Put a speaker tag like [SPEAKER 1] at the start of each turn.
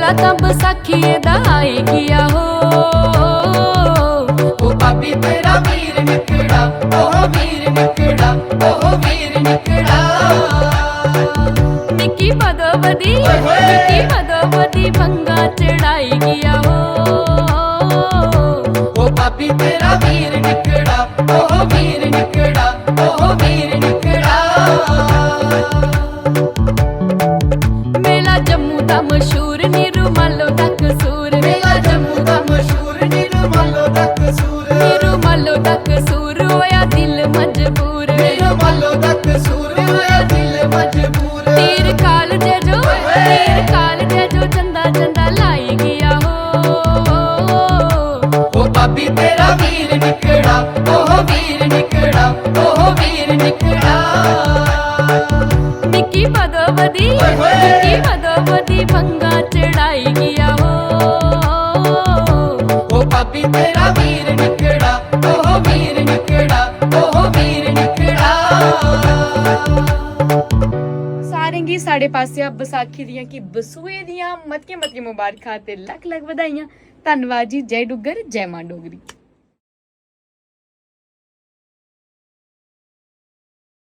[SPEAKER 1] मेला तां बैसाखी दा आई गया हो।
[SPEAKER 2] ओ पापी तेरा वीर निकड़ा, ओह वीर निकड़ा, ओह वीर निकड़ा।
[SPEAKER 1] निकी बदोबदी भंगा चढ़ाई गया हो।
[SPEAKER 2] ओ पापी तेरा वीर निकड़ा, ओह वीर निकड़ा, ओह वीर निकड़ा।
[SPEAKER 1] मेला जम्मू दा मशहूर नीरू मालो दा कसूर।
[SPEAKER 2] मेला जम्मू दा मशहूर नीरू मालो दा कसूर।
[SPEAKER 1] नीरू मालो दा कसूर होया दिल मजबूर।
[SPEAKER 2] नीरू मालो दा कसूर होया दिल मजबूर।
[SPEAKER 1] तीर काल जे जो चंदा चंदा लाई गया हो।
[SPEAKER 2] ओ पापी तेरा वीर निकड़ा, ओह वीर निकड़ा, ओह वीर निकड़ा।
[SPEAKER 1] निकी बदोबदी भंगा चढ़ाई गया हो।
[SPEAKER 2] ओ पापी तेरा वीर निकड़ा, ओह वीर निकड़ा, ओह वीर निकड़ा।
[SPEAKER 1] सारें गी साढ़े पासेआ बैसाखी दियां की बसूए दियां मतियां मुबारकां ते लख लख बधाइयां। धन्नवाद जी। जय डुग्गर, जय मां डोगरी।